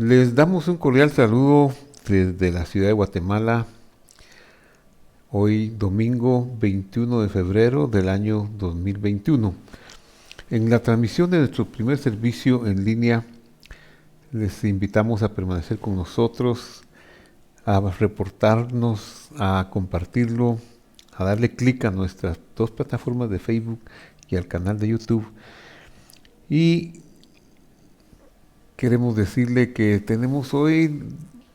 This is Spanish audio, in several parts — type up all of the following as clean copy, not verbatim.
Les damos un cordial saludo desde la ciudad de Guatemala, hoy domingo 21 de febrero del año 2021. En la transmisión de nuestro primer servicio en línea, les invitamos a permanecer con nosotros, a reportarnos, a compartirlo, a darle clic a nuestras dos plataformas de Facebook y al canal de YouTube. Y queremos decirle que tenemos hoy,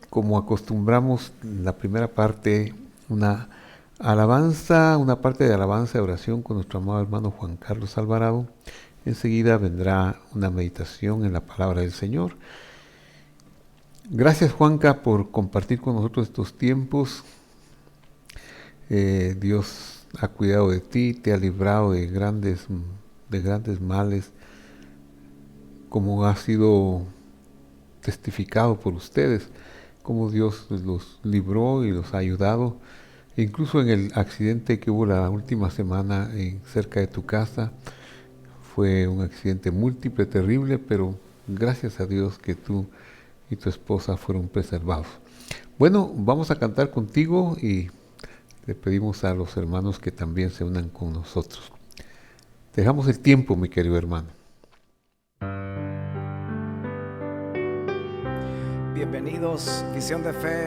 como acostumbramos, la primera parte, una parte de alabanza y oración con nuestro amado hermano Juan Carlos Alvarado. Enseguida vendrá una meditación en la palabra del Señor. Gracias, Juanca, por compartir con nosotros estos tiempos. Dios ha cuidado de ti, te ha librado de grandes males, como ha sido testificado por ustedes, cómo Dios los libró y los ha ayudado. Incluso en el accidente que hubo la última semana cerca de tu casa, fue un accidente múltiple, terrible, pero gracias a Dios que tú y tu esposa fueron preservados. Bueno, vamos a cantar contigo y le pedimos a los hermanos que también se unan con nosotros. Dejamos el tiempo, mi querido hermano. Bienvenidos, Visión de Fe.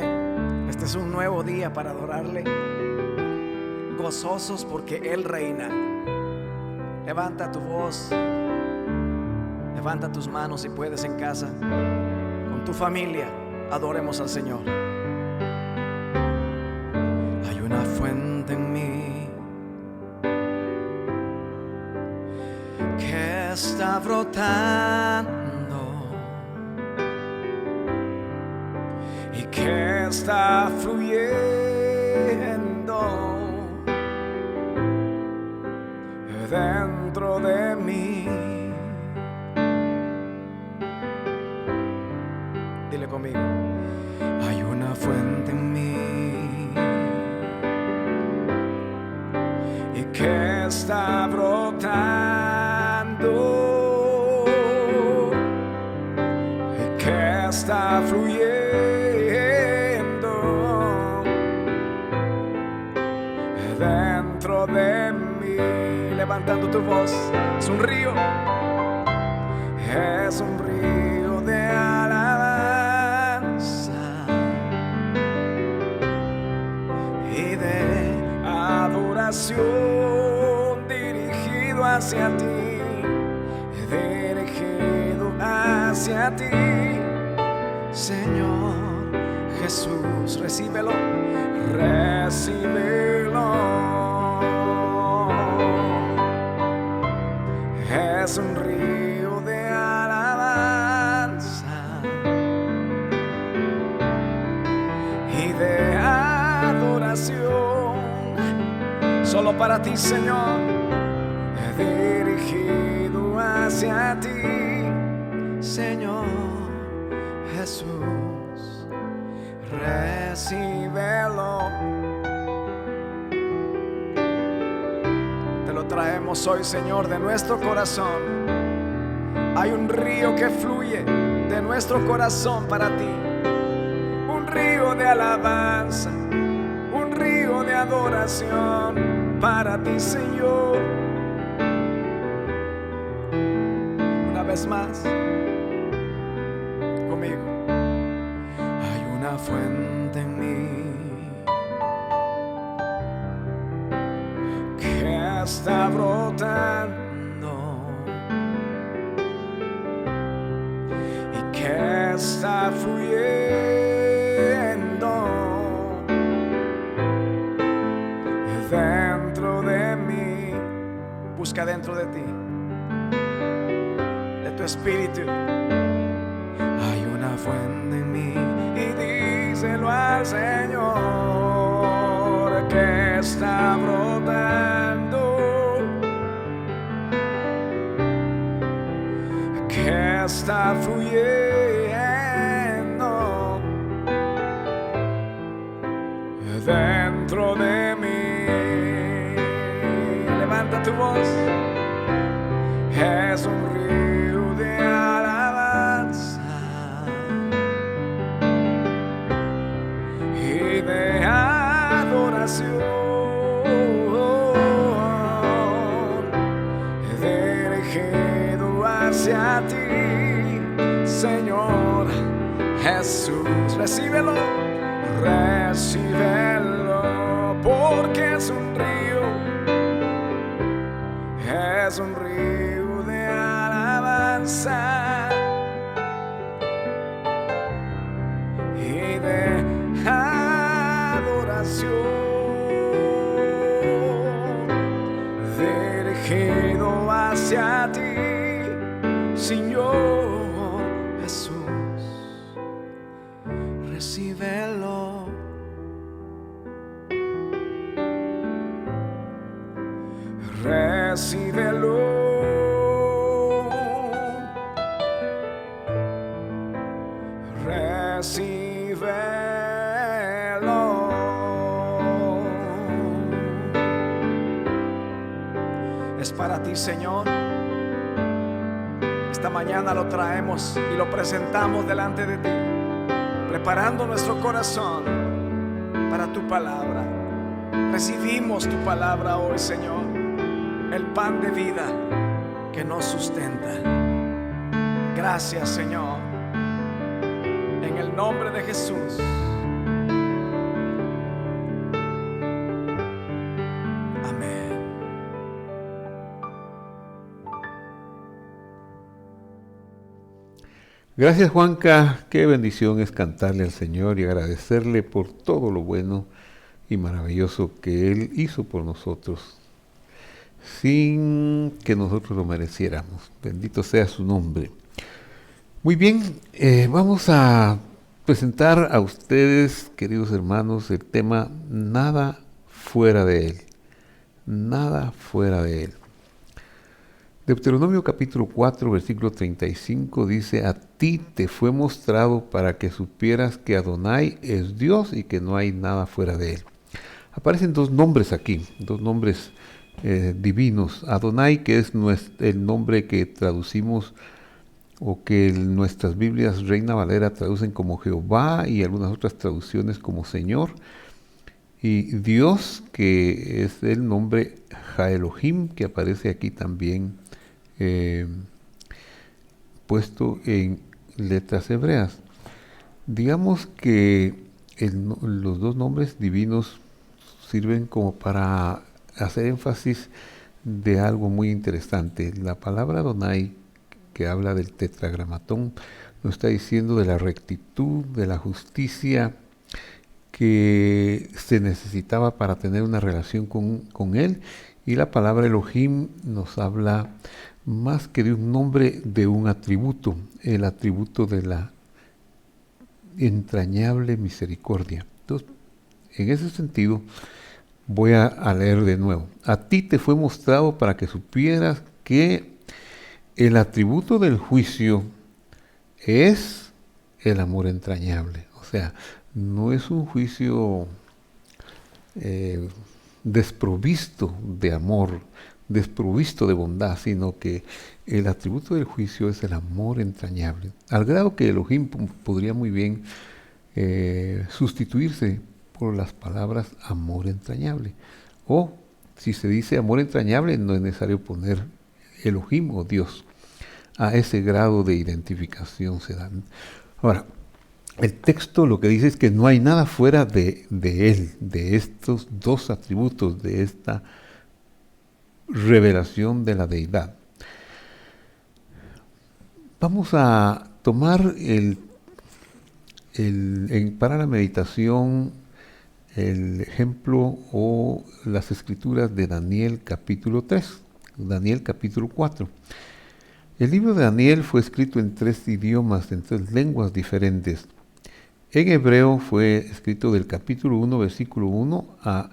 Este es un nuevo día para adorarle, gozosos porque Él reina. Levanta tu voz, levanta tus manos si puedes en casa. Con tu familia, adoremos al Señor. Hay una fuente en mí que está brotando y que está fluyendo dentro de mí. Dile conmigo. Hay una fuente en mí y que está brotando y que está fluyendo dentro de mí. Levantando tu voz, es un río de alabanza y de adoración, dirigido hacia ti, Señor Jesús. Recíbelo. Es un río de alabanza y de adoración, solo para ti, Señor, dirigido hacia ti, Señor Jesús. Recíbelo. Te lo traemos hoy, Señor, de nuestro corazón. Hay un río que fluye de nuestro corazón para ti, un río de alabanza, un río de adoración para ti, Señor. Una vez más, conmigo. Hay una fuente en mí que está brotando y que está fluyendo dentro de mí. Busca dentro de ti, de tu espíritu. Hay una fuente en mí y díselo al Señor que está brotando, que está fluyendo dentro de mí. Levanta tu voz. Es un río de alabanza Jesús, recíbelo, recíbelo, porque es un río de alabanza y de adoración, dirigido hacia ti, Señor Jesús. Recíbelo, recíbelo, recíbelo. Es para ti, Señor. Esta mañana lo traemos y lo presentamos delante de ti, preparando nuestro corazón para tu palabra. Recibimos tu palabra hoy, Señor, el pan de vida que nos sustenta. Gracias, Señor, en el nombre de Jesús. Amén. Gracias, Juanca. Qué bendición es cantarle al Señor y agradecerle por todo lo bueno y maravilloso que Él hizo por nosotros, sin que nosotros lo mereciéramos. Bendito sea su nombre. Muy bien, vamos a presentar a ustedes, queridos hermanos, el tema Nada fuera de Él. Nada fuera de Él. Deuteronomio capítulo 4, versículo 35 dice: a ti te fue mostrado para que supieras que Adonai es Dios y que no hay nada fuera de Él. Aparecen dos nombres aquí, dos nombres divinos. Adonai, que es el nombre que traducimos o que nuestras Biblias Reina Valera traducen como Jehová y algunas otras traducciones como Señor. Y Dios, que es el nombre Ha-Elohim, que aparece aquí también puesto en letras hebreas. Digamos que los dos nombres divinos sirven como para hacer énfasis de algo muy interesante. La palabra Adonai, que habla del tetragramatón, nos está diciendo de la rectitud, de la justicia que se necesitaba para tener una relación con Él. Y la palabra Elohim nos habla más que de un nombre, de un atributo, el atributo de la entrañable misericordia. Entonces, en ese sentido, voy a leer de nuevo. A ti te fue mostrado para que supieras que el atributo del juicio es el amor entrañable. O sea, no es un juicio desprovisto de amor, desprovisto de bondad, sino que el atributo del juicio es el amor entrañable. Al grado que Elohim podría muy bien sustituirse por las palabras amor entrañable. O si se dice amor entrañable, no es necesario poner Elohim o Dios. A ese grado de identificación se dan. Ahora, el texto lo que dice es que no hay nada fuera de Él, de estos dos atributos, de esta revelación de la deidad. Vamos a tomar para la meditación el ejemplo o las escrituras de Daniel capítulo 3, Daniel capítulo 4. El libro de Daniel fue escrito en 3 idiomas, en 3 lenguas diferentes. En hebreo fue escrito del capítulo 1, versículo 1 a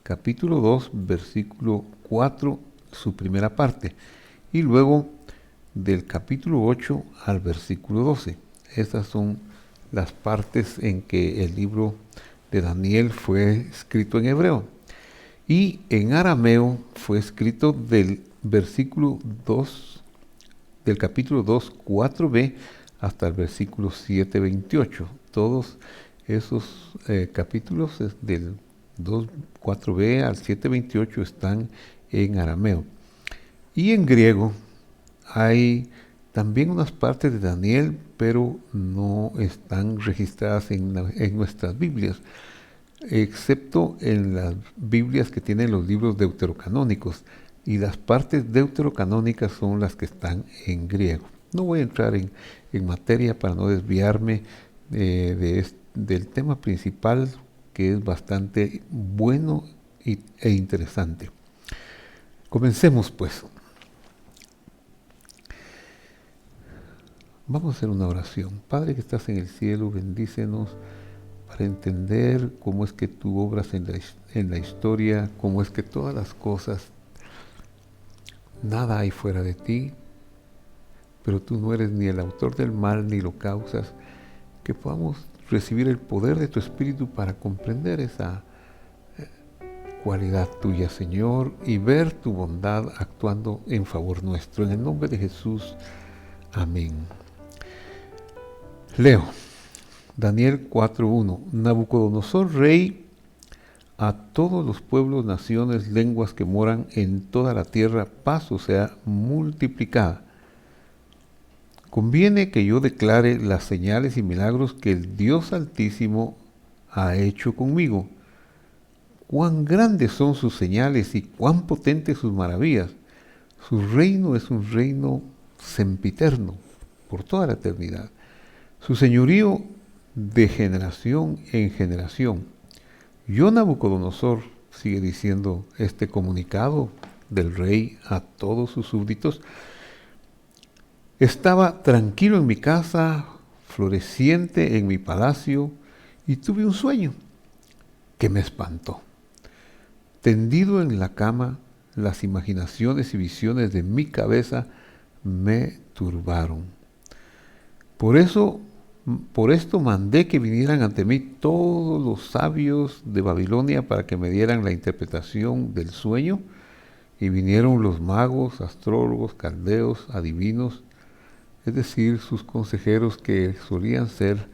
capítulo 2, versículo 4, su primera parte. Y luego del capítulo 8 al versículo 12. Estas son las partes en que el libro de Daniel fue escrito en hebreo. Y en arameo fue escrito del versículo 2, del capítulo 2, 4b, hasta el versículo 7, 28. Todos esos capítulos del 2, 4b al 7, 28 están en arameo. Y en griego hay también unas partes de Daniel, pero no están registradas en nuestras Biblias, excepto en las Biblias que tienen los libros deuterocanónicos, y las partes deuterocanónicas son las que están en griego. No voy a entrar en materia para no desviarme del tema principal, que es bastante bueno e interesante. Comencemos pues. Vamos a hacer una oración. Padre que estás en el cielo, bendícenos para entender cómo es que tú obras en la historia, cómo es que todas las cosas, nada hay fuera de ti, pero tú no eres ni el autor del mal ni lo causas, que podamos recibir el poder de tu Espíritu para comprender esa cualidad tuya, Señor, y ver tu bondad actuando en favor nuestro. En el nombre de Jesús, amén. Leo, Daniel 4:1. Nabucodonosor, rey, a todos los pueblos, naciones, lenguas que moran en toda la tierra, paz o sea multiplicada. Conviene que yo declare las señales y milagros que el Dios Altísimo ha hecho conmigo. Cuán grandes son sus señales y cuán potentes sus maravillas. Su reino es un reino sempiterno, por toda la eternidad. Su señorío de generación en generación. Yo, Nabucodonosor, sigue diciendo este comunicado del rey a todos sus súbditos, estaba tranquilo en mi casa, floreciente en mi palacio, y tuve un sueño que me espantó. Tendido en la cama, las imaginaciones y visiones de mi cabeza me turbaron. Por esto mandé que vinieran ante mí todos los sabios de Babilonia para que me dieran la interpretación del sueño, y vinieron los magos, astrólogos, caldeos, adivinos, es decir, sus consejeros que solían ser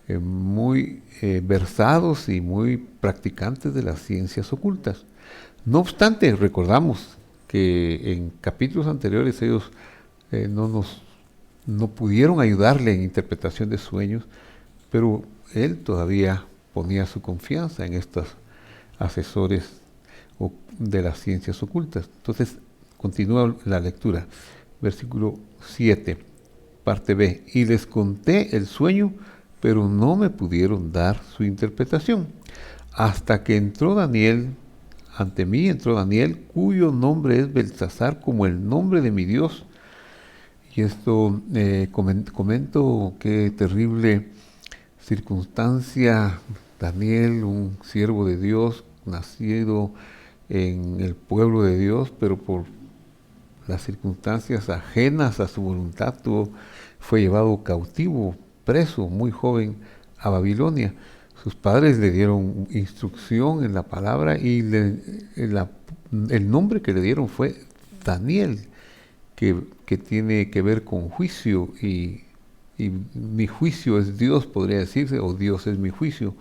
muy versados y muy practicantes de las ciencias ocultas. No obstante, recordamos que en capítulos anteriores ellos no pudieron ayudarle en interpretación de sueños, pero él todavía ponía su confianza en estos asesores de las ciencias ocultas. Entonces, continúa la lectura. Versículo 7, parte B. Y les conté el sueño, pero no me pudieron dar su interpretación. Hasta que ante mí entró Daniel, cuyo nombre es Beltsasar, como el nombre de mi Dios. Y esto comento qué terrible circunstancia. Daniel, un siervo de Dios, nacido en el pueblo de Dios, pero por las circunstancias ajenas a su voluntad, fue llevado cautivo, preso, muy joven, a Babilonia. Sus padres le dieron instrucción en la palabra y el nombre que le dieron fue Daniel, que tiene que ver con juicio, y mi juicio es Dios, podría decirse, o Dios es mi juicio,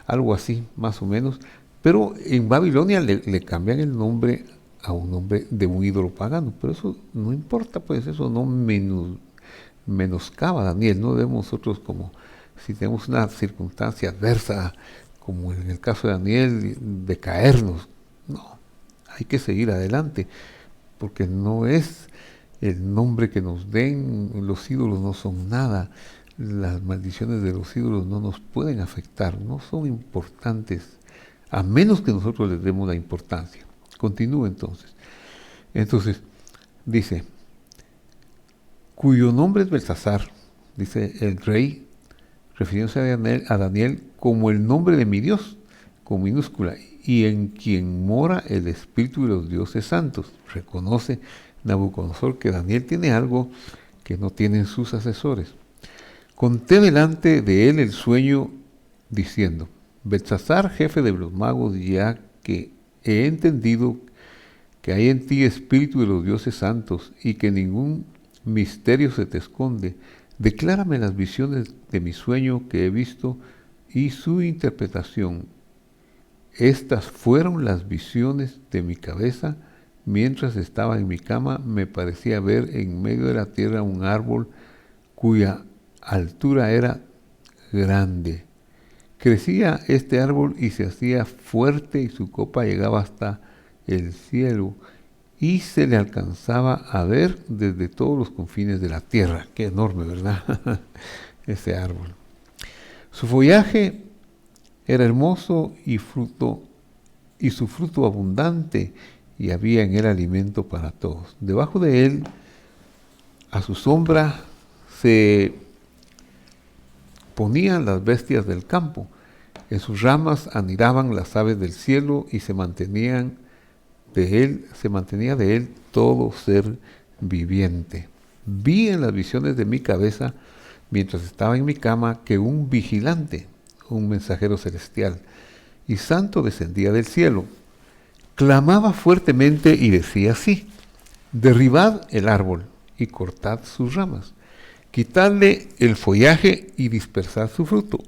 algo así, más o menos. Pero en Babilonia le cambian el nombre a un nombre de un ídolo pagano, pero eso no importa, pues eso no menoscaba a Daniel. No debemos nosotros, como si tenemos una circunstancia adversa, como en el caso de Daniel, de caernos. No, hay que seguir adelante, porque no es el nombre que nos den, los ídolos no son nada, las maldiciones de los ídolos no nos pueden afectar, no son importantes, a menos que nosotros les demos la importancia. Continúa entonces. Entonces, dice, cuyo nombre es Beltsasar, dice el rey, refiriéndose a Daniel como el nombre de mi Dios, con minúscula, y en quien mora el espíritu de los dioses santos. Reconoce Nabucodonosor que Daniel tiene algo que no tienen sus asesores. Conté delante de él el sueño, diciendo, Beltsasar, jefe de los magos, ya que he entendido que hay en ti espíritu de los dioses santos y que ningún misterio se te esconde, declárame las visiones de mi sueño que he visto y su interpretación. Estas fueron las visiones de mi cabeza mientras estaba en mi cama, me parecía ver en medio de la tierra un árbol cuya altura era grande. Crecía este árbol y se hacía fuerte y su copa llegaba hasta el cielo y se le alcanzaba a ver desde todos los confines de la tierra. Qué enorme, ¿verdad? Ese árbol. Su follaje era hermoso y su fruto abundante, y había en él alimento para todos. Debajo de él, a su sombra, se ponían las bestias del campo. En sus ramas anidaban las aves del cielo y se mantenía de él todo ser viviente. Vi en las visiones de mi cabeza, mientras estaba en mi cama, que un vigilante, un mensajero celestial y santo, descendía del cielo. Clamaba fuertemente y decía así: derribad el árbol y cortad sus ramas, quitadle el follaje y dispersad su fruto.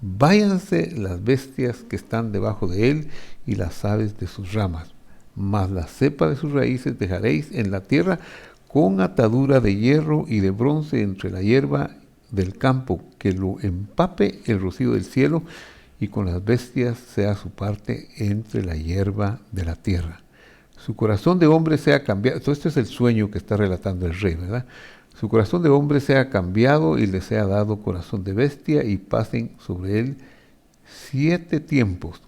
Váyanse las bestias que están debajo de él y las aves de sus ramas, mas la cepa de sus raíces dejaréis en la tierra con atadura de hierro y de bronce entre la hierba del campo, que lo empape el rocío del cielo, y con las bestias sea su parte entre la hierba de la tierra. Su corazón de hombre sea cambiado. Todo esto es el sueño que está relatando el rey, ¿verdad? Su corazón de hombre sea cambiado y le sea dado corazón de bestia, y pasen sobre él 7 tiempos.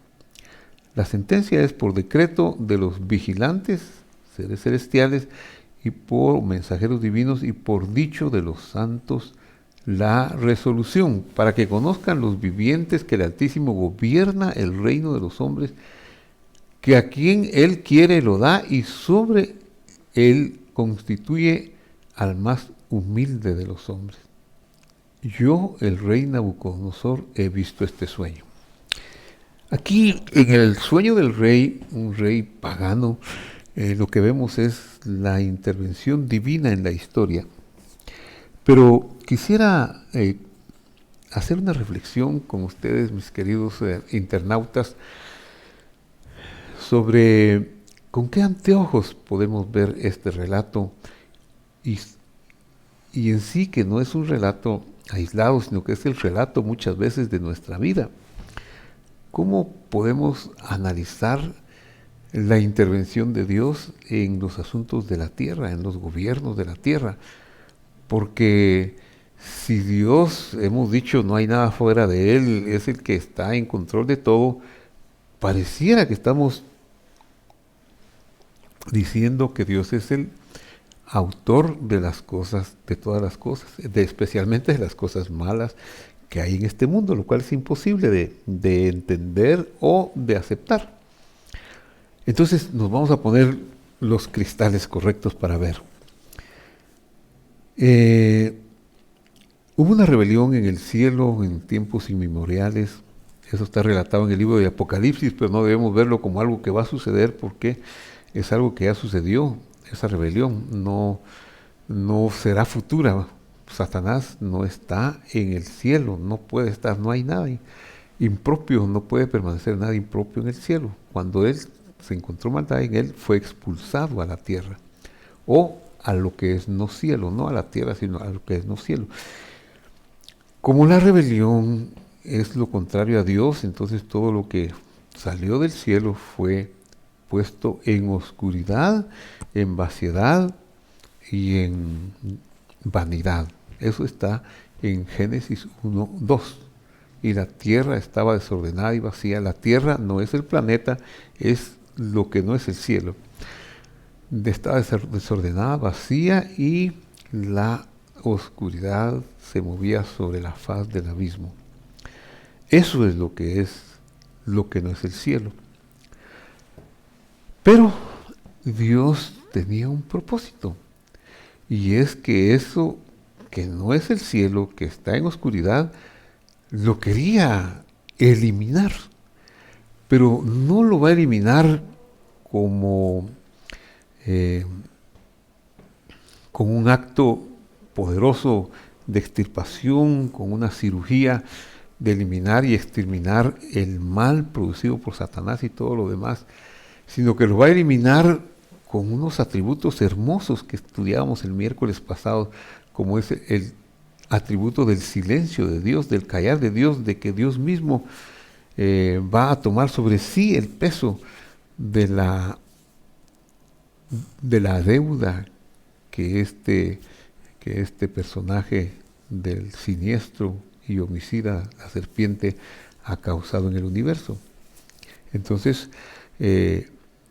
La sentencia es por decreto de los vigilantes, seres celestiales, y por mensajeros divinos, y por dicho de los santos la resolución, para que conozcan los vivientes que el Altísimo gobierna el reino de los hombres, que a quien él quiere lo da, y sobre él constituye al más humilde de los hombres. Yo, el rey Nabucodonosor, he visto este sueño. Aquí, en el sueño del rey, un rey pagano, lo que vemos es la intervención divina en la historia. Pero quisiera hacer una reflexión con ustedes, mis queridos internautas, sobre con qué anteojos podemos ver este relato, y en sí que no es un relato aislado, sino que es el relato muchas veces de nuestra vida. ¿Cómo podemos analizar la intervención de Dios en los asuntos de la tierra, en los gobiernos de la tierra? Porque si Dios, hemos dicho, no hay nada fuera de Él, es el que está en control de todo, pareciera que estamos diciendo que Dios es el autor de las cosas, de todas las cosas, especialmente de las cosas malas que hay en este mundo, lo cual es imposible de entender o de aceptar. Entonces nos vamos a poner los cristales correctos para ver. Hubo una rebelión en el cielo en tiempos inmemoriales. Eso está relatado en el libro de Apocalipsis, pero no debemos verlo como algo que va a suceder, porque es algo que ya sucedió. Esa rebelión no será futura. Satanás no está en el cielo, no puede estar, no hay nada impropio, no puede permanecer nada impropio en el cielo. Cuando él se encontró maldad en él, fue expulsado a la tierra, o a lo que es no cielo, no a la tierra, sino a lo que es no cielo. Como la rebelión es lo contrario a Dios, entonces todo lo que salió del cielo fue puesto en oscuridad, en vaciedad y en vanidad. Eso está en Génesis 1:2. Y la tierra estaba desordenada y vacía. La tierra no es el planeta, es lo que no es el cielo. Estaba desordenada, vacía, y la oscuridad se movía sobre la faz del abismo. Eso es lo que no es el cielo. Pero Dios tenía un propósito, y es que eso que no es el cielo, que está en oscuridad, lo quería eliminar, pero no lo va a eliminar como con un acto poderoso de extirpación, con una cirugía de eliminar y exterminar el mal producido por Satanás y todo lo demás, sino que lo va a eliminar con unos atributos hermosos que estudiábamos el miércoles pasado, como es el atributo del silencio de Dios, del callar de Dios, de que Dios mismo va a tomar sobre sí el peso de la deuda que este personaje del siniestro y homicida, la serpiente, ha causado en el universo. Entonces,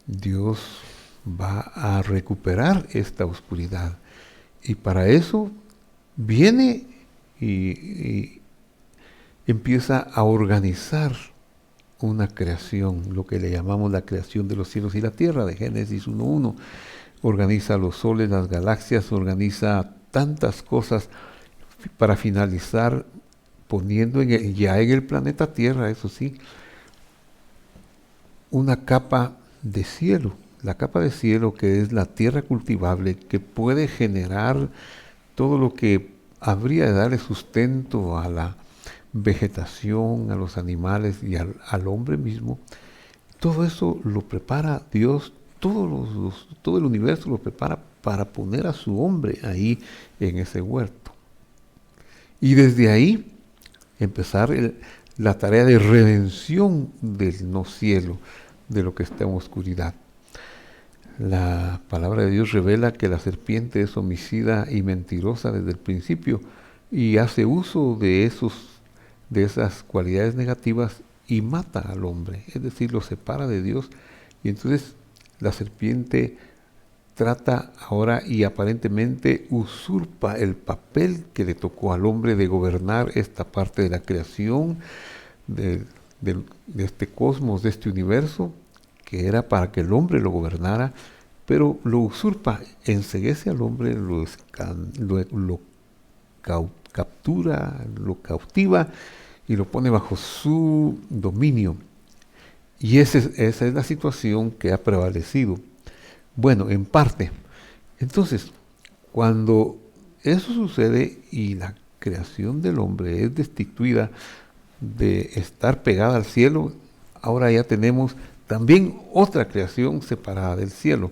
Dios va a recuperar esta oscuridad. Y para eso viene y empieza a organizar una creación, lo que le llamamos la creación de los cielos y la tierra, de Génesis 1:1. Organiza los soles, las galaxias, organiza tantas cosas para finalizar poniendo ya en el planeta Tierra, eso sí, una capa de cielo. La capa de cielo, que es la tierra cultivable, que puede generar todo lo que habría de darle sustento a la vegetación, a los animales y al hombre mismo. Todo eso lo prepara Dios, todo el universo lo prepara para poner a su hombre ahí en ese huerto. Y desde ahí empezar la tarea de redención del no cielo, de lo que está en oscuridad. La palabra de Dios revela que la serpiente es homicida y mentirosa desde el principio y hace uso de esas cualidades negativas y mata al hombre, es decir, lo separa de Dios. Y entonces la serpiente trata ahora y aparentemente usurpa el papel que le tocó al hombre de gobernar esta parte de la creación, de este cosmos, de este universo, que era para que el hombre lo gobernara, pero lo usurpa, enceguece al hombre, lo captura, lo cautiva y lo pone bajo su dominio. Y esa es la situación que ha prevalecido. Bueno, en parte. Entonces, cuando eso sucede y la creación del hombre es destituida de estar pegada al cielo, ahora ya tenemos también otra creación separada del cielo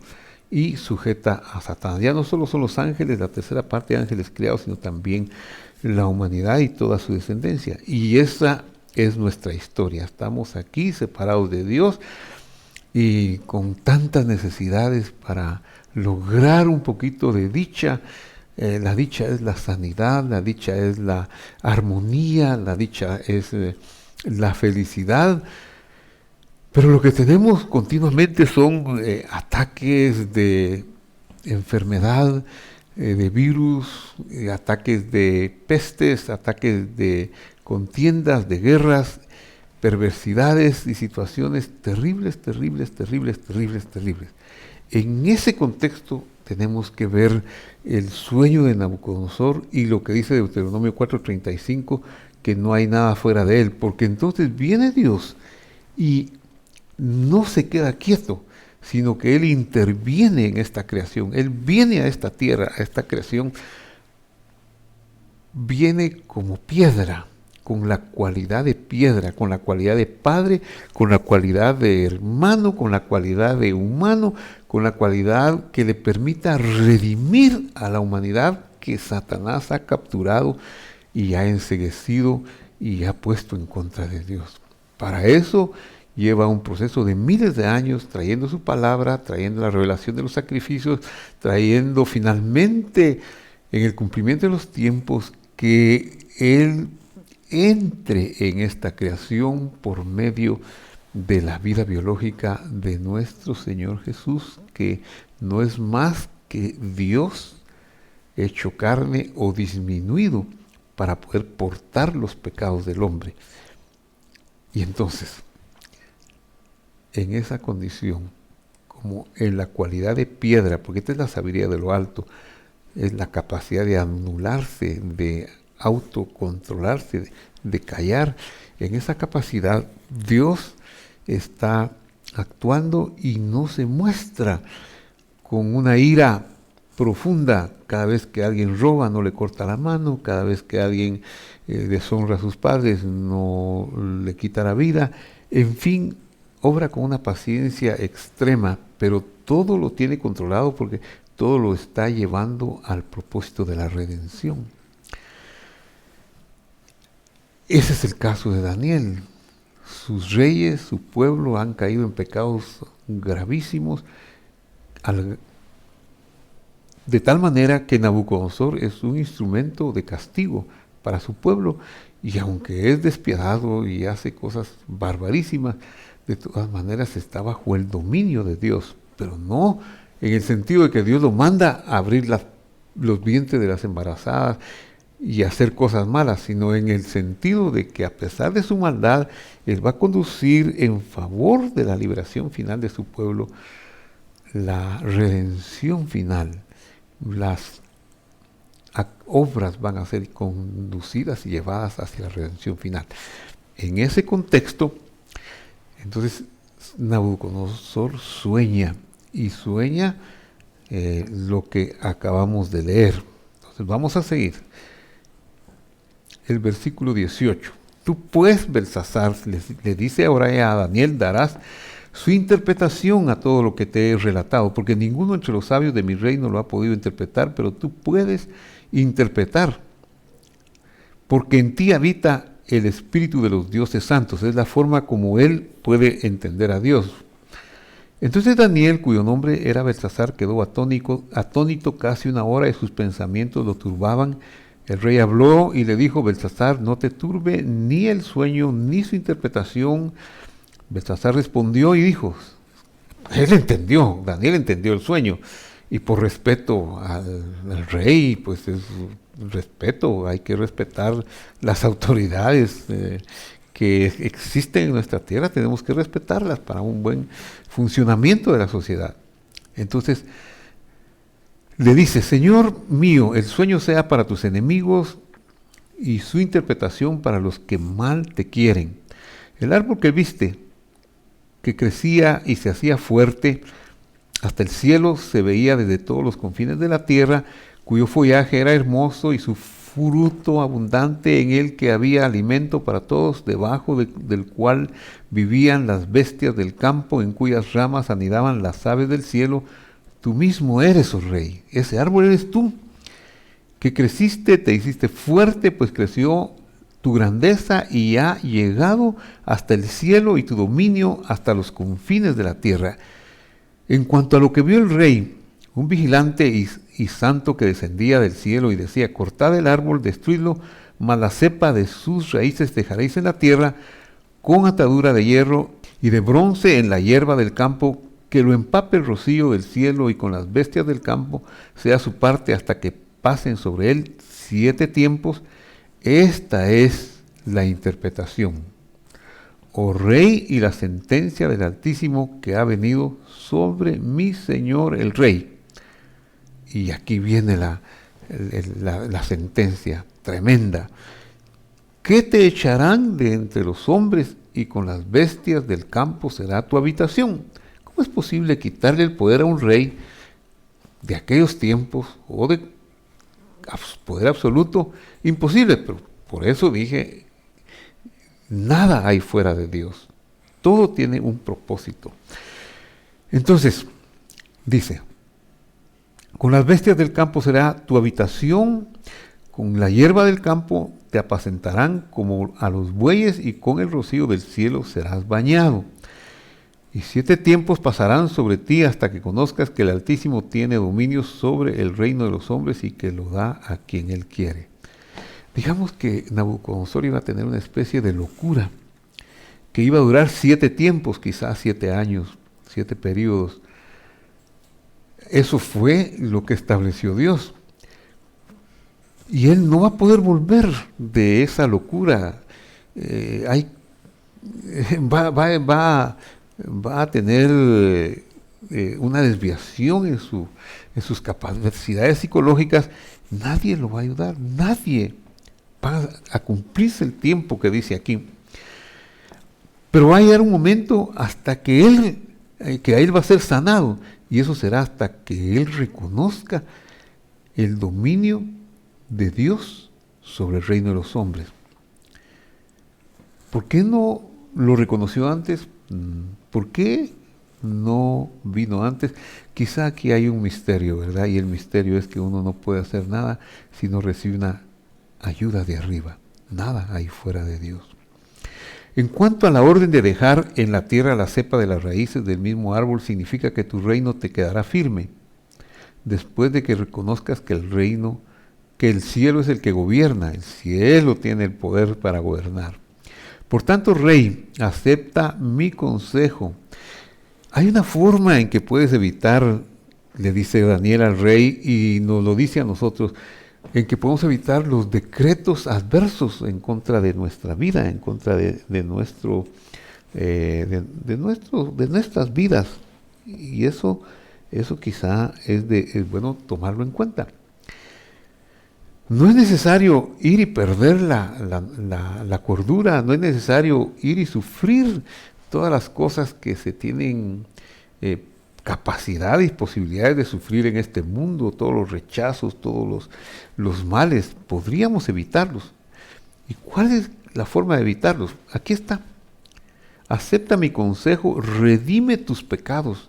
y sujeta a Satanás. Ya no solo son los ángeles, la tercera parte de ángeles creados, sino también la humanidad y toda su descendencia. Y esa es nuestra historia. Estamos aquí separados de Dios y con tantas necesidades para lograr un poquito de dicha. La dicha es la sanidad, la dicha es la armonía, la dicha es la felicidad. Pero lo que tenemos continuamente son ataques de enfermedad, de virus, ataques de pestes, ataques de contiendas, de guerras, perversidades y situaciones terribles, terribles, terribles, terribles, terribles. En ese contexto tenemos que ver el sueño de Nabucodonosor y lo que dice Deuteronomio 4:35, que no hay nada fuera de él, porque entonces viene Dios y no se queda quieto, sino que Él interviene en esta creación. Él viene a esta tierra, a esta creación, viene como piedra, con la cualidad de piedra, con la cualidad de padre, con la cualidad de hermano, con la cualidad de humano, con la cualidad que le permita redimir a la humanidad que Satanás ha capturado y ha enceguecido y ha puesto en contra de Dios. Para eso lleva un proceso de miles de años trayendo su palabra, trayendo la revelación de los sacrificios, trayendo finalmente en el cumplimiento de los tiempos que Él entre en esta creación por medio de la vida biológica de nuestro Señor Jesús, que no es más que Dios hecho carne o disminuido para poder portar los pecados del hombre. Y entonces, en esa condición, como en la cualidad de piedra, porque esta es la sabiduría de lo alto, es la capacidad de anularse, de autocontrolarse, de callar, en esa capacidad Dios está actuando y no se muestra con una ira profunda. Cada vez que alguien roba no le corta la mano, cada vez que alguien deshonra a sus padres no le quita la vida, en fin, obra con una paciencia extrema pero todo lo tiene controlado porque todo lo está llevando al propósito de la redención. Ese es el caso de Daniel. Sus reyes, su pueblo han caído en pecados gravísimos, de tal manera que Nabucodonosor es un instrumento de castigo para su pueblo, y aunque es despiadado y hace cosas barbarísimas, de todas maneras está bajo el dominio de Dios, pero no en el sentido de que Dios lo manda a abrir los vientres de las embarazadas y hacer cosas malas, sino en el sentido de que a pesar de su maldad, Él va a conducir en favor de la liberación final de su pueblo, la redención final. Las obras van a ser conducidas y llevadas hacia la redención final. En ese contexto, entonces Nabucodonosor sueña, y sueña lo que acabamos de leer. Entonces vamos a seguir. El versículo 18. Tú pues, Belsasar, le dice ahora a Daniel, darás su interpretación a todo lo que te he relatado, porque ninguno entre los sabios de mi reino lo ha podido interpretar, pero tú puedes interpretar, porque en ti habita el espíritu de los dioses santos. Es la forma como él puede entender a Dios. Entonces Daniel, cuyo nombre era Belsasar, quedó atónito casi una hora, y sus pensamientos lo turbaban. El rey habló y le dijo: Belsasar, no te turbe ni el sueño ni su interpretación. Belsasar respondió y dijo, Daniel entendió el sueño, y por respeto al rey, pues es respeto, hay que respetar las autoridades que existen en nuestra tierra, tenemos que respetarlas para un buen funcionamiento de la sociedad. Entonces le dice: Señor mío, el sueño sea para tus enemigos y su interpretación para los que mal te quieren. El árbol que viste, que crecía y se hacía fuerte, hasta el cielo se veía desde todos los confines de la tierra, cuyo follaje era hermoso y su fruto abundante, en el que había alimento para todos, debajo del cual vivían las bestias del campo, en cuyas ramas anidaban las aves del cielo. Tú mismo eres, oh rey, ese árbol eres tú, que creciste, te hiciste fuerte, pues creció tu grandeza y ha llegado hasta el cielo, y tu dominio hasta los confines de la tierra. En cuanto a lo que vio el rey, un vigilante y santo que descendía del cielo y decía: cortad el árbol, destruidlo, mas la cepa de sus raíces dejaréis en la tierra, con atadura de hierro y de bronce en la hierba del campo, que lo empape el rocío del cielo, y con las bestias del campo sea su parte, hasta que pasen sobre él 7 tiempos. Esta es la interpretación, oh rey, y la sentencia del Altísimo que ha venido sobre mi señor el rey. Y aquí viene la sentencia tremenda. ¿Qué te echarán de entre los hombres? Y con las bestias del campo será tu habitación. ¿Cómo es posible quitarle el poder a un rey de aquellos tiempos, o de poder absoluto? Imposible, pero por eso dije, nada hay fuera de Dios. Todo tiene un propósito. Entonces, dice: con las bestias del campo será tu habitación, con la hierba del campo te apacentarán como a los bueyes, y con el rocío del cielo serás bañado. Y 7 tiempos pasarán sobre ti, hasta que conozcas que el Altísimo tiene dominio sobre el reino de los hombres, y que lo da a quien él quiere. Digamos que Nabucodonosor iba a tener una especie de locura, que iba a durar 7 tiempos, quizás 7 años, 7 periodos. Eso fue lo que estableció Dios. Y él no va a poder volver de esa locura. Va a tener una desviación en sus capacidades psicológicas. Nadie lo va a ayudar, nadie. Va a cumplirse el tiempo que dice aquí. Pero va a llegar un momento hasta que él va a ser sanado, y eso será hasta que él reconozca el dominio de Dios sobre el reino de los hombres. ¿Por qué no lo reconoció antes? ¿Por qué no vino antes. Quizá aquí hay un misterio, ¿verdad? Y el misterio es que uno no puede hacer nada si no recibe una ayuda de arriba. Nada hay fuera de Dios. En cuanto a la orden de dejar en la tierra la cepa de las raíces del mismo árbol, significa que tu reino te quedará firme, después de que reconozcas que el cielo es el que gobierna, el cielo tiene el poder para gobernar. Por tanto, rey, acepta mi consejo. Hay una forma en que puedes evitar, le dice Daniel al rey y nos lo dice a nosotros, en que podemos evitar los decretos adversos en contra de nuestra vida, en contra de nuestras vidas. Y eso quizá es bueno tomarlo en cuenta. No es necesario ir y perder la cordura, no es necesario ir y sufrir todas las cosas que se tienen capacidad y posibilidades de sufrir en este mundo, todos los rechazos, todos los males, podríamos evitarlos. ¿Y cuál es la forma de evitarlos? Aquí está. Acepta mi consejo, redime tus pecados.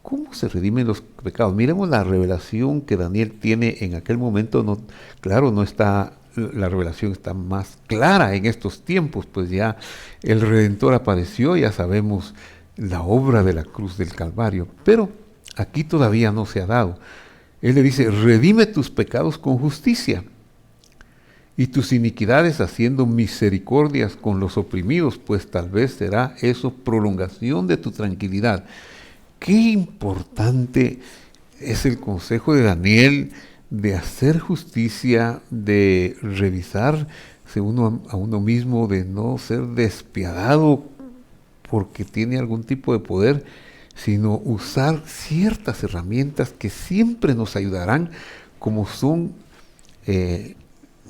¿Cómo se redimen los pecados? Miremos la revelación que Daniel tiene en aquel momento. No está, la revelación está más clara en estos tiempos, pues ya el Redentor apareció, ya sabemos la obra de la cruz del Calvario, pero aquí todavía no se ha dado. Él le dice, redime tus pecados con justicia y tus iniquidades haciendo misericordias con los oprimidos, pues tal vez será eso prolongación de tu tranquilidad. Qué importante es el consejo de Daniel de hacer justicia, de revisarse a uno mismo, de no ser despiadado porque tiene algún tipo de poder, sino usar ciertas herramientas que siempre nos ayudarán, como son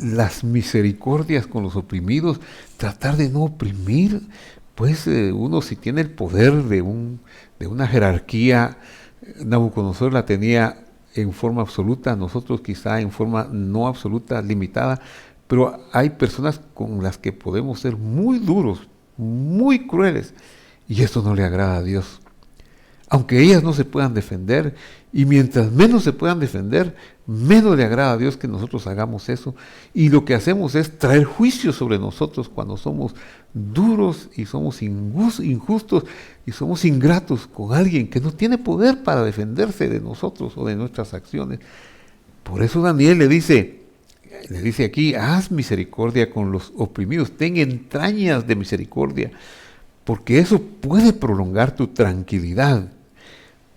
las misericordias con los oprimidos, tratar de no oprimir, pues uno si tiene el poder de una jerarquía, Nabucodonosor la tenía en forma absoluta, nosotros quizá en forma no absoluta, limitada, pero hay personas con las que podemos ser muy duros, muy crueles, y esto no le agrada a Dios. Aunque ellas no se puedan defender, y mientras menos se puedan defender, menos le agrada a Dios que nosotros hagamos eso. Y lo que hacemos es traer juicio sobre nosotros cuando somos duros y somos injustos y somos ingratos con alguien que no tiene poder para defenderse de nosotros o de nuestras acciones. Por eso Daniel le dice aquí, haz misericordia con los oprimidos, ten entrañas de misericordia, porque eso puede prolongar tu tranquilidad.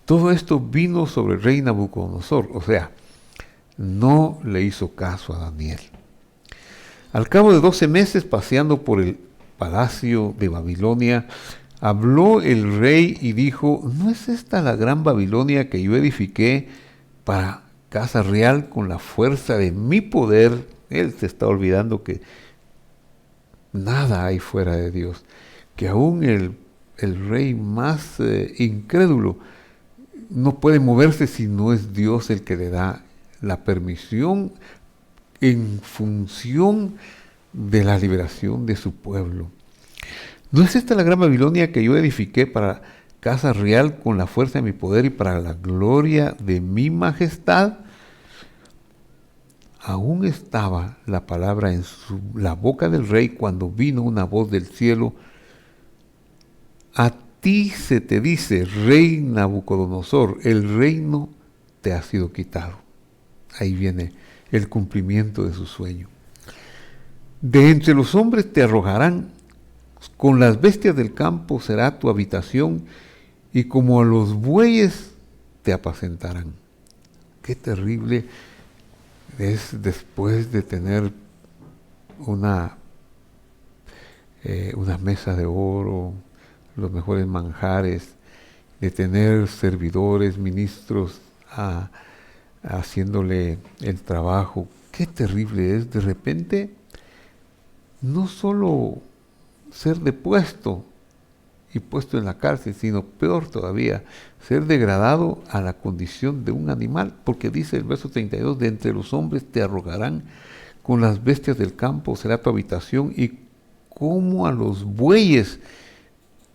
Todo esto vino sobre el rey Nabucodonosor, o sea, no le hizo caso a Daniel. Al cabo de 12 meses, paseando por el palacio de Babilonia, habló el rey y dijo, ¿no es esta la gran Babilonia que yo edifiqué para casa real con la fuerza de mi poder? Él se está olvidando que nada hay fuera de Dios, que aún el rey más incrédulo no puede moverse si no es Dios el que le da la permisión en función de la liberación de su pueblo. ¿No es esta la gran Babilonia que yo edifiqué para casa real con la fuerza de mi poder y para la gloria de mi majestad? Aún estaba la palabra en la boca del rey cuando vino una voz del cielo. A ti se te dice, rey Nabucodonosor, el reino te ha sido quitado. Ahí viene el cumplimiento de su sueño. De entre los hombres te arrojarán, con las bestias del campo será tu habitación, y como a los bueyes te apacentarán. Qué terrible es después de tener una mesa de oro, los mejores manjares, de tener servidores, ministros haciéndole el trabajo. Qué terrible es de repente no solo ser depuesto y puesto en la cárcel, sino peor todavía, ser degradado a la condición de un animal, porque dice el verso 32, de entre los hombres te arrojarán, con las bestias del campo será tu habitación, y como a los bueyes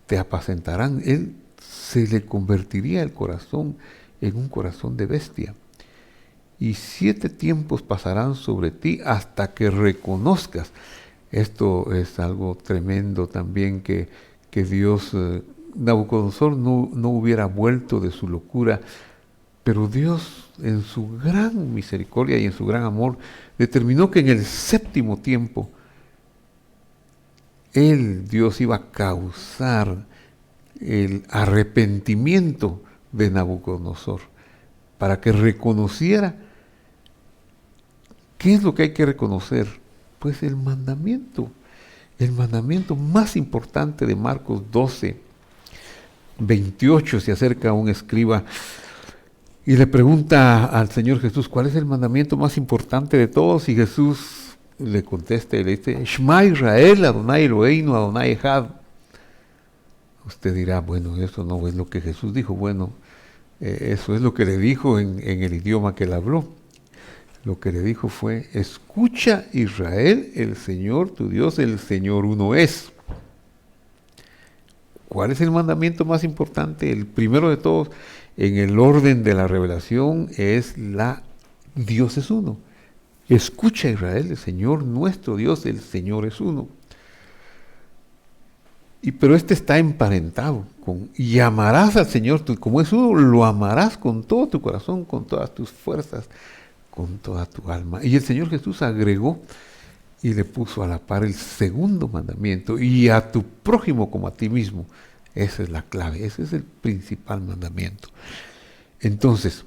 te apacentarán. Él se le convertiría el corazón en un corazón de bestia. Y 7 tiempos pasarán sobre ti hasta que reconozcas. Esto es algo tremendo también, que Dios, Nabucodonosor no hubiera vuelto de su locura, pero Dios en su gran misericordia y en su gran amor determinó que en el 7º tiempo Dios iba a causar el arrepentimiento de Nabucodonosor para que reconociera. ¿Qué es lo que hay que reconocer? Pues el mandamiento más importante de Marcos 12, 28, se acerca un escriba y le pregunta al Señor Jesús, ¿cuál es el mandamiento más importante de todos? Y Jesús le contesta y le dice, Shema Israel, Adonai Eloheinu, Adonai Echad. Usted dirá, bueno, eso no es lo que Jesús dijo. Bueno, eso es lo que le dijo en el idioma que él habló. Lo que le dijo fue, escucha Israel, el Señor tu Dios, el Señor uno es. ¿Cuál es el mandamiento más importante? El primero de todos, en el orden de la revelación, es Dios es uno. Escucha Israel, el Señor nuestro Dios, el Señor es uno. Pero este está emparentado con, y amarás al Señor, como es uno, lo amarás con todo tu corazón, con todas tus fuerzas, con toda tu alma. Y el Señor Jesús agregó y le puso a la par el segundo mandamiento, y a tu prójimo como a ti mismo. Esa es la clave, ese es el principal mandamiento. Entonces,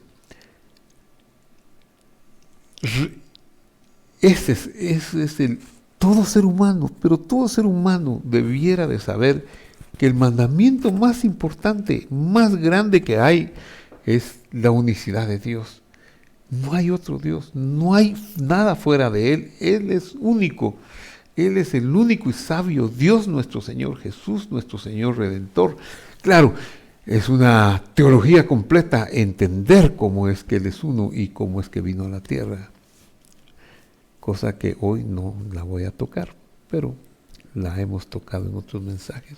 ese es todo ser humano, pero todo ser humano debiera de saber que el mandamiento más importante, más grande que hay, es la unicidad de Dios. No hay otro Dios, no hay nada fuera de Él. Él es único, Él es el único y sabio Dios nuestro Señor, Jesús nuestro Señor Redentor. Claro, es una teología completa entender cómo es que Él es uno y cómo es que vino a la tierra. Cosa que hoy no la voy a tocar, pero la hemos tocado en otros mensajes.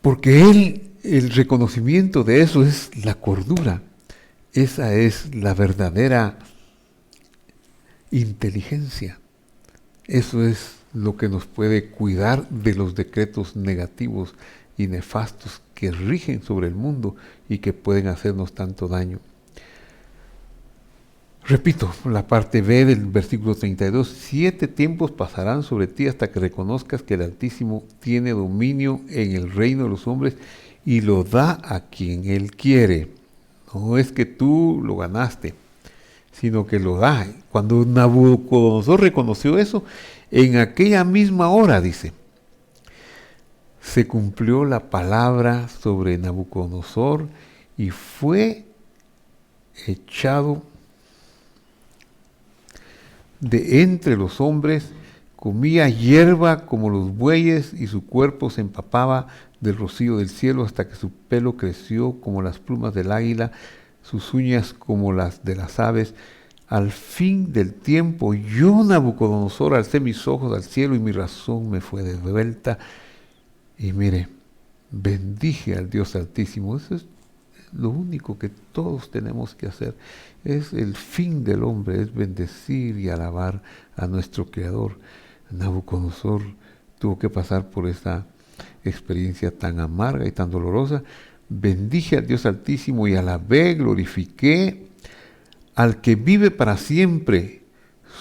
Porque el reconocimiento de eso es la cordura. Esa es la verdadera inteligencia. Eso es lo que nos puede cuidar de los decretos negativos y nefastos que rigen sobre el mundo y que pueden hacernos tanto daño. Repito, la parte B del versículo 32, 7 tiempos pasarán sobre ti hasta que reconozcas que el Altísimo tiene dominio en el reino de los hombres y lo da a quien Él quiere. No es que tú lo ganaste, sino que lo da. Cuando Nabucodonosor reconoció eso, en aquella misma hora, dice, se cumplió la palabra sobre Nabucodonosor y fue echado de entre los hombres, comía hierba como los bueyes y su cuerpo se empapaba del rocío del cielo hasta que su pelo creció como las plumas del águila, sus uñas como las de las aves. Al fin del tiempo, yo, Nabucodonosor, alcé mis ojos al cielo y mi razón me fue de vuelta. Y mire, bendije al Dios Altísimo. Eso es lo único que todos tenemos que hacer. Es el fin del hombre, es bendecir y alabar a nuestro Creador. Nabucodonosor tuvo que pasar por esta experiencia tan amarga y tan dolorosa. Bendije al Dios Altísimo y alabé, glorifiqué al que vive para siempre.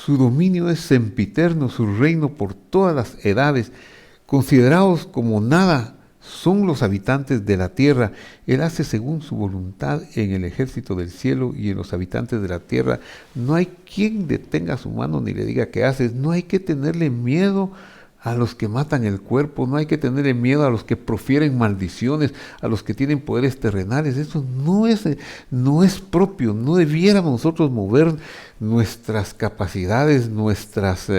Su dominio es sempiterno, su reino por todas las edades. Considerados como nada son los habitantes de la tierra. Él hace según su voluntad en el ejército del cielo y en los habitantes de la tierra. No hay quien detenga su mano ni le diga qué haces. No hay que tenerle miedo a los que matan el cuerpo, no hay que tenerle miedo a los que profieren maldiciones, a los que tienen poderes terrenales. Eso no es propio. No debiéramos nosotros mover nuestras capacidades, nuestras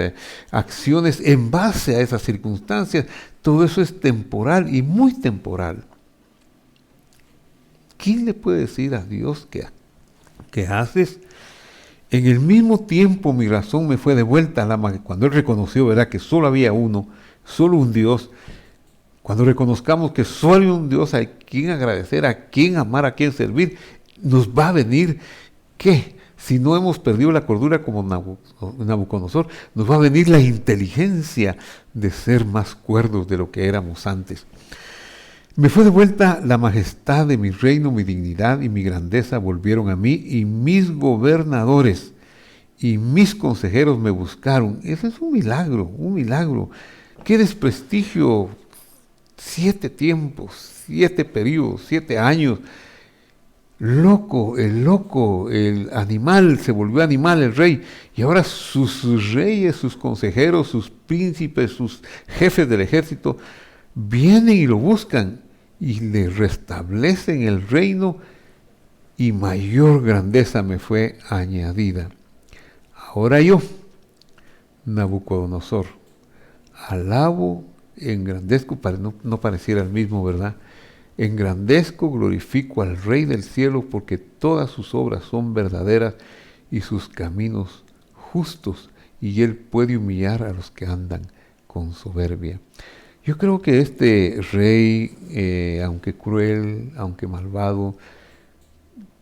acciones en base a esas circunstancias. Todo eso es temporal y muy temporal. ¿Quién le puede decir a Dios qué haces? En el mismo tiempo mi razón me fue de vuelta al alma, cuando Él reconoció, ¿verdad?, que solo había uno, solo un Dios, Cuando reconozcamos que solo hay un Dios a quien agradecer, a quien amar, a quien servir, nos va a venir, ¿qué? Si no hemos perdido la cordura como Nabucodonosor, nos va a venir la inteligencia de ser más cuerdos de lo que éramos antes. Me fue de vuelta la majestad de mi reino, mi dignidad y mi grandeza volvieron a mí, y mis gobernadores y mis consejeros me buscaron. Eso es un milagro, un milagro. Qué desprestigio. 7 tiempos, 7 periodos, 7 años. Loco, el animal, se volvió animal el rey. Y ahora sus reyes, sus consejeros, sus príncipes, sus jefes del ejército, vienen y lo buscan y le restablecen el reino, y mayor grandeza me fue añadida. Ahora yo, Nabucodonosor, alabo, engrandezco, no pareciera el mismo, ¿verdad? Engrandezco, glorifico al Rey del cielo, porque todas sus obras son verdaderas y sus caminos justos, y él puede humillar a los que andan con soberbia. Yo creo que este rey, aunque cruel, aunque malvado,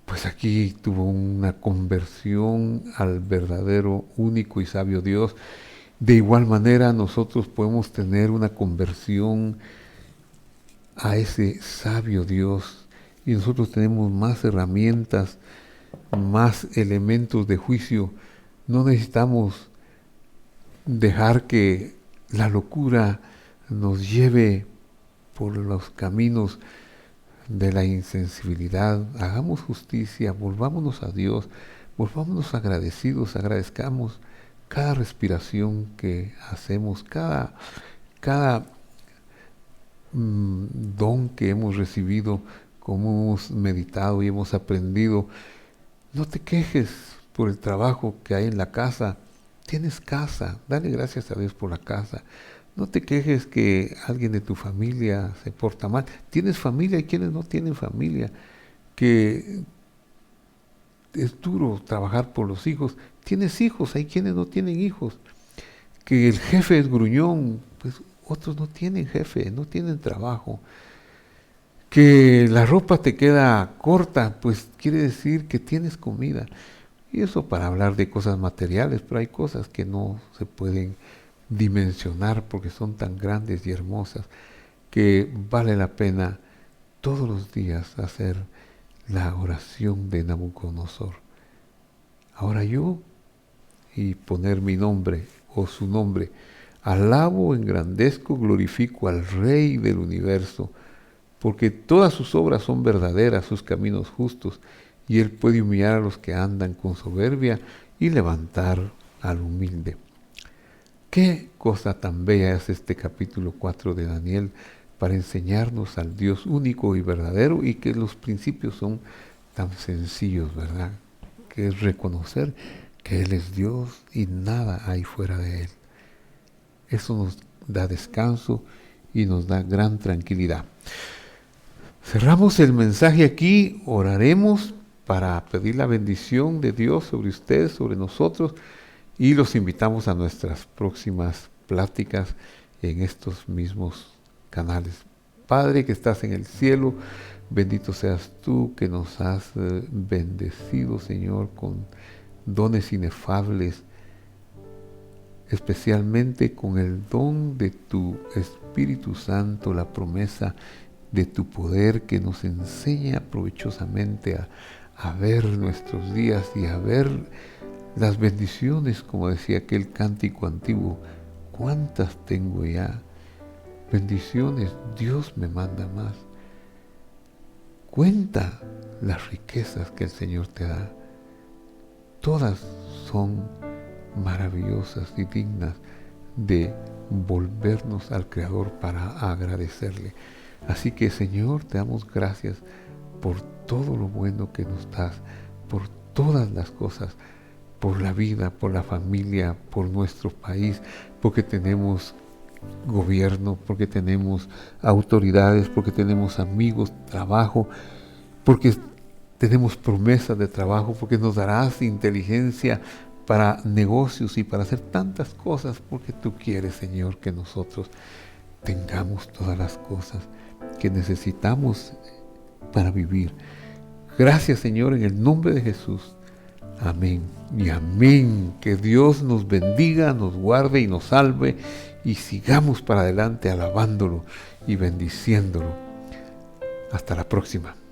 pues aquí tuvo una conversión al verdadero, único y sabio Dios. De igual manera nosotros podemos tener una conversión a ese sabio Dios, y nosotros tenemos más herramientas, más elementos de juicio. No necesitamos dejar que la locura nos lleve por los caminos de la insensibilidad. Hagamos justicia, volvámonos a Dios, volvámonos agradecidos, agradezcamos cada respiración que hacemos, cada don que hemos recibido, como hemos meditado y hemos aprendido. No te quejes por el trabajo que hay en la casa. Tienes casa, dale gracias a Dios por la casa. No te quejes que alguien de tu familia se porta mal. Tienes familia, y quienes no tienen familia, que es duro trabajar por los hijos. Tienes hijos, hay quienes no tienen hijos. Que el jefe es gruñón, pues otros no tienen jefe, no tienen trabajo. Que la ropa te queda corta, pues quiere decir que tienes comida. Y eso para hablar de cosas materiales, pero hay cosas que no se pueden dimensionar porque son tan grandes y hermosas, que vale la pena todos los días hacer la oración de Nabucodonosor. Ahora yo, y poner mi nombre o su nombre, alabo, engrandezco, glorifico al Rey del universo, porque todas sus obras son verdaderas, sus caminos justos, y él puede humillar a los que andan con soberbia y levantar al humilde. Qué cosa tan bella es este capítulo 4 de Daniel para enseñarnos al Dios único y verdadero, y que los principios son tan sencillos, ¿verdad? Que es reconocer que Él es Dios y nada hay fuera de Él. Eso nos da descanso y nos da gran tranquilidad. Cerramos el mensaje aquí, oraremos para pedir la bendición de Dios sobre ustedes, sobre nosotros, y los invitamos a nuestras próximas pláticas en estos mismos canales. Padre que estás en el cielo, bendito seas tú que nos has bendecido, Señor, con dones inefables, especialmente con el don de tu Espíritu Santo, la promesa de tu poder que nos enseña provechosamente a ver nuestros días y a ver las bendiciones, como decía aquel cántico antiguo. ¿Cuántas tengo ya? Bendiciones, Dios me manda más. Cuenta las riquezas que el Señor te da. Todas son maravillosas y dignas de volvernos al Creador para agradecerle. Así que, Señor, te damos gracias por todo lo bueno que nos das, por todas las cosas, por la vida, por la familia, por nuestro país, porque tenemos gobierno, porque tenemos autoridades, porque tenemos amigos, trabajo, porque tenemos promesas de trabajo, porque nos darás inteligencia para negocios y para hacer tantas cosas, porque tú quieres, Señor, que nosotros tengamos todas las cosas que necesitamos para vivir. Gracias, Señor, en el nombre de Jesús. Amén y amén. Que Dios nos bendiga, nos guarde y nos salve, y sigamos para adelante alabándolo y bendiciéndolo. Hasta la próxima.